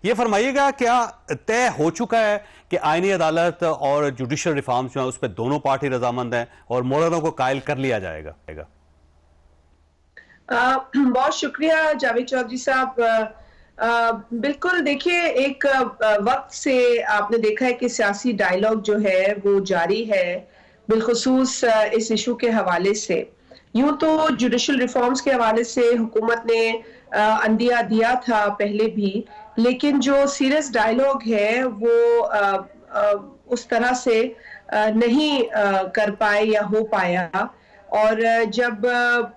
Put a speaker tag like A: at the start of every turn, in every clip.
A: ये फरमाइएगा, क्या तय हो चुका है कि आईनी अदालत और जुडिशल रिफॉर्म्स जो है उस पर दोनों पार्टी रजामंद हैं और मौलाना को कायल कर लिया जाएगा?
B: बहुत शुक्रिया जावेद चौधरी साहब। बिल्कुल, देखिए, एक वक्त से आपने देखा है कि सियासी डायलॉग जो है वो जारी है, बिलखुसूस इस इशू के हवाले से। यूं तो जुडिशल रिफॉर्म्स के हवाले से हुकूमत ने अंदिया दिया था पहले भी, लेकिन जो सीरियस डायलॉग है वो उस तरह से नहीं कर पाए या हो पाया। और जब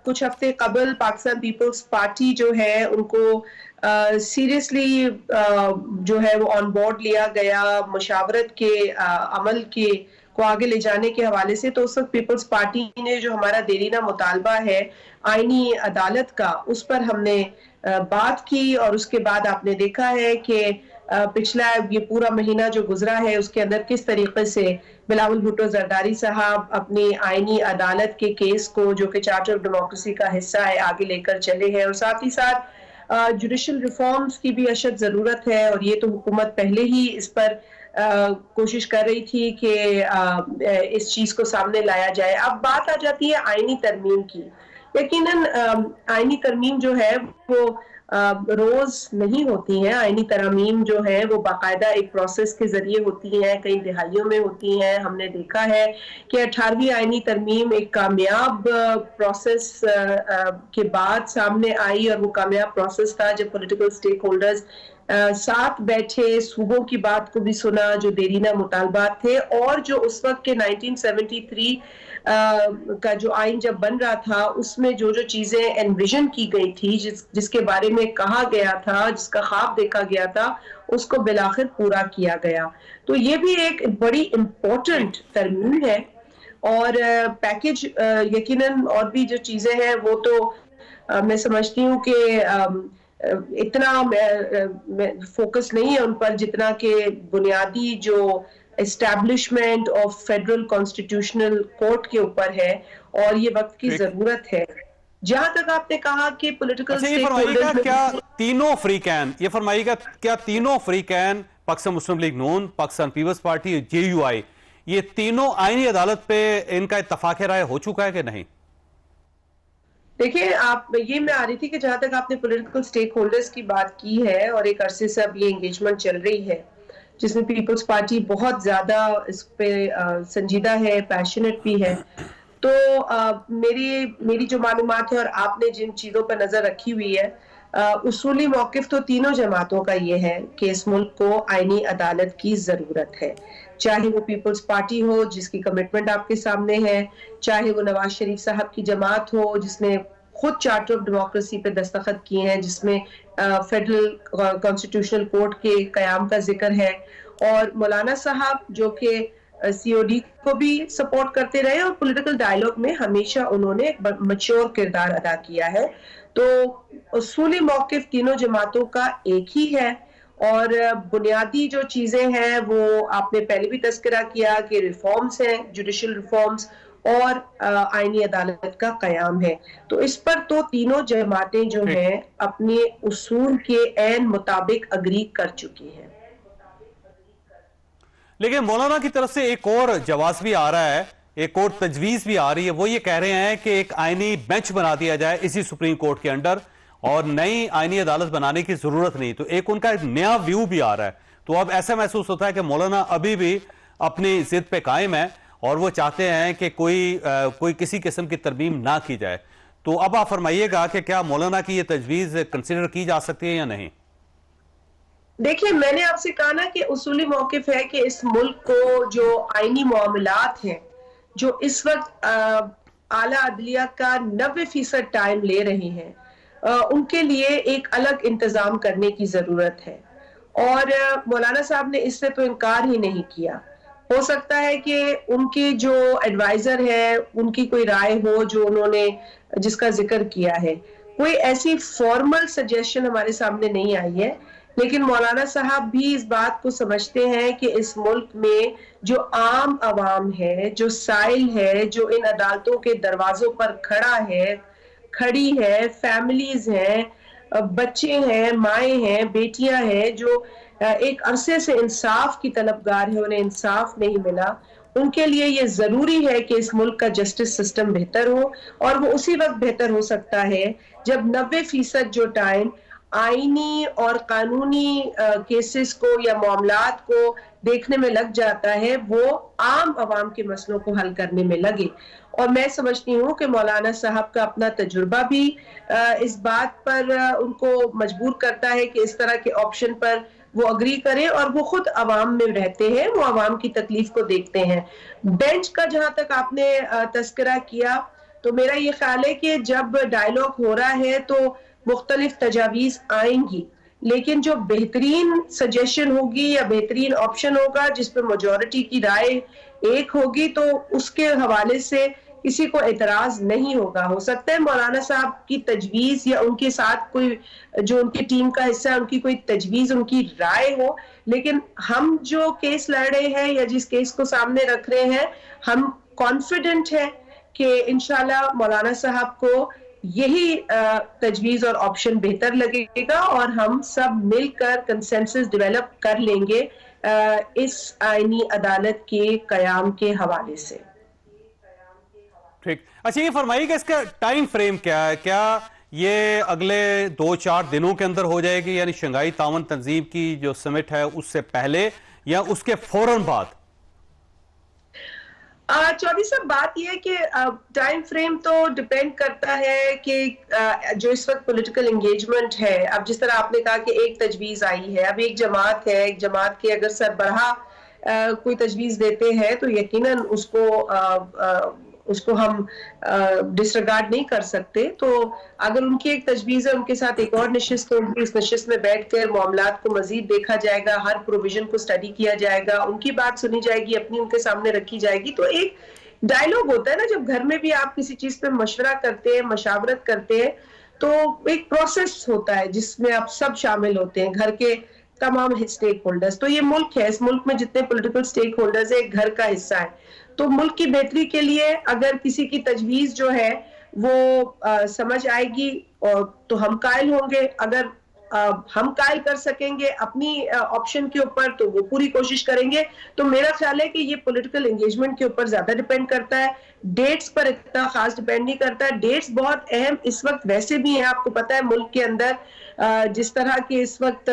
B: कुछ हफ्ते कबल पाकिस्तान पीपल्स पार्टी जो है उनको सीरियसली जो है वो ऑन बोर्ड लिया गया मुशावरत के अमल के को आगे ले जाने के हवाले से, तो उस वक्त पीपल्स पार्टी ने जो हमारा देरीना मुतालबा है आईनी अदालत का, उस पर हमने बात की। और उसके बाद आपने देखा है कि पिछला ये पूरा महीना जो गुजरा है उसके अंदर किस तरीके से बिलावल भुट्टो जरदारी साहब अपनी आईनी अदालत के केस को, जो कि चार्टर ऑफ डेमोक्रेसी का हिस्सा है, आगे लेकर चले हैं। और साथ ही साथ जुडिशल रिफॉर्म्स की भी अशद जरूरत है, और ये तो हुकूमत पहले ही इस पर कोशिश कर रही थी कि इस चीज को सामने लाया जाए। अब बात आ जाती है आईनी तरमीम की। यकीनन आईनी तरमीम जो है वो रोज नहीं होती हैं। आईनी तरमीम जो है वो बाकायदा एक प्रोसेस के जरिए होती हैं, कई दिहाइयों में होती हैं। हमने देखा है कि 18वीं आईनी तरमीम एक कामयाब प्रोसेस के बाद सामने आई, और वो कामयाब प्रोसेस था जब पॉलिटिकल स्टेक होल्डर्स साथ बैठे, सूबों की बात को भी सुना जो देरीना मुतालबात थे, और जो उस वक्त के 1973 का जो आइन जब बन रहा था उसमें जो जो चीजें एनविजन की गई थी, जिसके बारे में कहा गया था, जिसका ख्वाब देखा गया था, उसको बिलाखिर पूरा किया गया। तो ये भी एक बड़ी इंपॉर्टेंट तरमीम है। और पैकेज यकीनन और भी जो चीजें हैं वो तो मैं समझती हूँ कि इतना फोकस नहीं है उन पर जितना कि बुनियादी जो establishment of federal constitutional court के ऊपर है, और ये वक्त की जरूरत है। जहां तक आपने कहा कि पॉलिटिकल
A: स्टेक होल्डर्स, क्या तीनों फ्रीकैन, ये फरमाइएगा, क्या तीनों फ्रीकैन, पाकिस्तान मुस्लिम लीग नून, पाकिस्तान पीपल्स पार्टी, JUI, ये तीनों आईनी अदालत पे इनका इत्तफाक राय हो चुका है कि नहीं?
B: देखिए, आप ये मैं आ रही थी कि जहां तक आपने पॉलिटिकल स्टेक होल्डर्स की बात की है, और एक अरसे से अब ये एंगेजमेंट चल रही है जिसमें पीपल्स पार्टी बहुत ज्यादा इस पे संजीदा है, पैशनेट भी है। तो मेरी जो मालूमात है और आपने जिन चीजों पर नजर रखी हुई है, उसूली मौकिफ तो तीनों जमातों का ये है कि इस मुल्क को आईनी अदालत की जरूरत है। चाहे वो पीपल्स पार्टी हो जिसकी कमिटमेंट आपके सामने है, चाहे वो नवाज शरीफ साहब की जमात हो जिसने खुद चार्टर ऑफ डेमोक्रेसी पे दस्तखत किए हैं, जिसमें फेडरल कॉन्स्टिट्यूशनल कोर्ट के कयाम का जिक्र है, और मौलाना साहब जो कि COD को भी सपोर्ट करते रहे और पॉलिटिकल डायलॉग में हमेशा उन्होंने एक मैच्योर किरदार अदा किया है। तो उसूली मौकिफ तीनों जमातों का एक ही है, और बुनियादी जो चीजें हैं वो आपने पहले भी तस्करा किया कि रिफॉर्म्स हैं, जुडिशल रिफॉर्म्स और आईनी अदालत का कयाम है। तो इस पर तो तीनों जमातें जो हैं अपने उसूल के ऐन मुताबिक अग्री कर चुकी हैं।
A: लेकिन मौलाना की तरफ से एक और जवाब भी आ रहा है, एक और तजवीज भी आ रही है। वो ये कह रहे हैं कि एक आईनी बेंच बना दिया जाए इसी सुप्रीम कोर्ट के अंडर, और नई आईनी अदालत बनाने की जरूरत नहीं। तो एक उनका एक नया व्यू भी आ रहा है। तो अब ऐसा महसूस होता है कि मौलाना अभी भी अपनी जिद पे कायम है और वो चाहते हैं कि कोई किसी किस्म की तरमीम ना की जाए। तो अब आप फरमाइएगा कि क्या मौलाना की ये तजवीज कंसिडर की जा सकती है या नहीं?
B: देखिए, मैंने आपसे कहा ना कि उसूली मौकिफ है कि इस मुल्क को जो आईनी मामलात हैं, जो इस वक्त आला अदलिया का 90% टाइम ले रहे हैं, उनके लिए एक अलग इंतजाम करने की जरूरत है। और मौलाना साहब ने इससे तो इनकार ही नहीं किया। हो सकता है कि उनके जो एडवाइजर है उनकी कोई राय हो जो उन्होंने जिसका जिक्र किया है। कोई ऐसी फॉर्मल सजेशन हमारे सामने नहीं आई है, लेकिन मौलाना साहब भी इस बात को समझते हैं कि इस मुल्क में जो आम आवाम है, जो साइल है, जो इन अदालतों के दरवाजों पर खड़ी है, फैमिलीज हैं, बच्चे हैं, माएँ हैं, बेटियाँ हैं जो एक अरसे से इंसाफ की तलबगार है, उन्हें इंसाफ नहीं मिला। उनके लिए ये ज़रूरी है कि इस मुल्क का जस्टिस सिस्टम बेहतर हो, और वो उसी वक़्त बेहतर हो सकता है जब 90% जो टाइम आईनी और कानूनी केसेस को या मामलात को देखने में लग जाता है, वो आम आवाम के मसलों को हल करने में लगे। और मैं समझती हूँ कि मौलाना साहब का अपना तजुर्बा भी इस बात पर उनको मजबूर करता है कि इस तरह के ऑप्शन पर वो अग्री करें, और वो खुद अवाम में रहते हैं, वो अवाम की तकलीफ को देखते हैं। बेंच का जहां तक आपने तस्करा किया, तो मेरा ये ख्याल है कि जब डायलॉग हो रहा है तो मुख्तलिफ तजावीज़ आएंगी, लेकिन जो बेहतरीन सजेशन होगी या बेहतरीन ऑप्शन होगा जिस पर मेजॉरिटी की राय एक होगी, तो उसके हवाले से किसी को एतराज नहीं होगा। हो सकता है मौलाना साहब की तजवीज या उनके साथ कोई जो उनकी टीम का हिस्सा है उनकी कोई तजवीज, उनकी राय हो, लेकिन हम जो केस लड़ रहे हैं या जिस केस को सामने रख रहे हैं, हम कॉन्फिडेंट हैं कि इंशाल्लाह मौलाना साहब को यही तजवीज और ऑप्शन बेहतर लगेगा, और हम सब मिलकर कंसेंसस डेवलप कर लेंगे इस आईनी अदालत के कयाम के हवाले से।
A: ठीक, अच्छा ये फरमाइए कि इसका टाइम फ्रेम क्या है? क्या ये अगले 2-4 दिनों के अंदर हो जाएगी, यानी शंघाई ताउन तंजीम की जो समिट है उससे पहले या उसके फौरन बाद?
B: चौधरी साहब, बात यह है कि टाइम फ्रेम तो डिपेंड करता है कि जो इस वक्त पॉलिटिकल एंगेजमेंट है। अब जिस तरह आपने कहा कि एक तजवीज आई है, अब एक जमात है, एक जमात के अगर सरबराह कोई तजवीज देते हैं तो यकीनन उसको हम डिसरिगार्ड नहीं कर सकते। तो अगर उनकी एक तजवीज़ है, उनके साथ एक और नशिस्त होगी, इस नशिस्त में बैठकर मामलात को मजीद देखा जाएगा, हर प्रोविजन को स्टडी किया जाएगा, उनकी बात सुनी जाएगी, अपनी उनके सामने रखी जाएगी। तो एक डायलॉग होता है ना, जब घर में भी आप किसी चीज पे मशवरा करते हैं, मशावरत करते हैं, तो एक प्रोसेस होता है जिसमें आप सब शामिल होते हैं, घर के तमाम स्टेक होल्डर्स। तो ये मुल्क है, इस मुल्क में जितने पॉलिटिकल स्टेक होल्डर्स है, एक घर का हिस्सा है। तो मुल्क की बेहतरी के लिए अगर किसी की तजवीज जो है वो समझ आएगी और तो हम कायल होंगे, अगर हम कायल कर सकेंगे अपनी ऑप्शन के ऊपर तो वो पूरी कोशिश करेंगे। तो मेरा ख्याल है कि ये पॉलिटिकल एंगेजमेंट के ऊपर ज्यादा डिपेंड करता है, डेट्स पर इतना खास डिपेंड नहीं करता है। डेट्स बहुत अहम इस वक्त वैसे भी हैं, आपको पता है मुल्क के अंदर जिस तरह के इस वक्त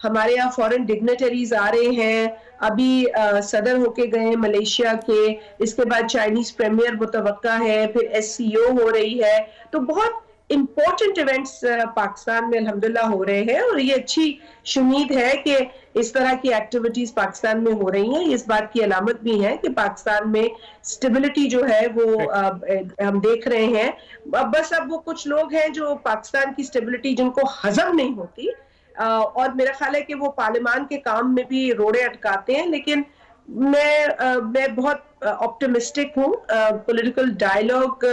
B: हमारे यहाँ फॉरेन डिग्नेटरीज आ रहे हैं, अभी सदर होके गए मलेशिया के, इसके बाद चाइनीज प्रीमियर मुतवक्का है, फिर SCO हो रही है। तो बहुत इंपॉर्टेंट इवेंट्स पाकिस्तान में अल्हम्दुलिल्लाह हो रहे हैं, और ये अच्छी शुमीद है कि इस तरह की एक्टिविटीज पाकिस्तान में हो रही हैं। इस बात की अलामत भी है कि पाकिस्तान में स्टेबिलिटी जो है वो हम देख रहे हैं। बस अब वो कुछ लोग हैं जो पाकिस्तान की स्टेबिलिटी जिनको हजम नहीं होती, और मेरा ख्याल है कि वो पार्लियामान के काम में भी रोड़े अटकाते हैं। लेकिन मैं बहुत ऑप्टिमिस्टिक हूँ, पॉलिटिकल डायलॉग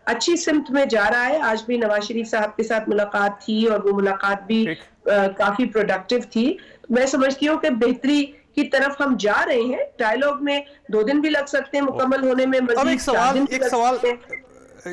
B: अच्छी सिमत में जा रहा है। आज भी नवाज शरीफ साहब के साथ मुलाकात थी और वो मुलाकात भी काफी प्रोडक्टिव थी। मैं समझती हूँ कि बेहतरी की तरफ हम जा रहे हैं। डायलॉग में 2 दिन भी लग सकते हैं मुकम्मल होने में,
A: अब एक सवाल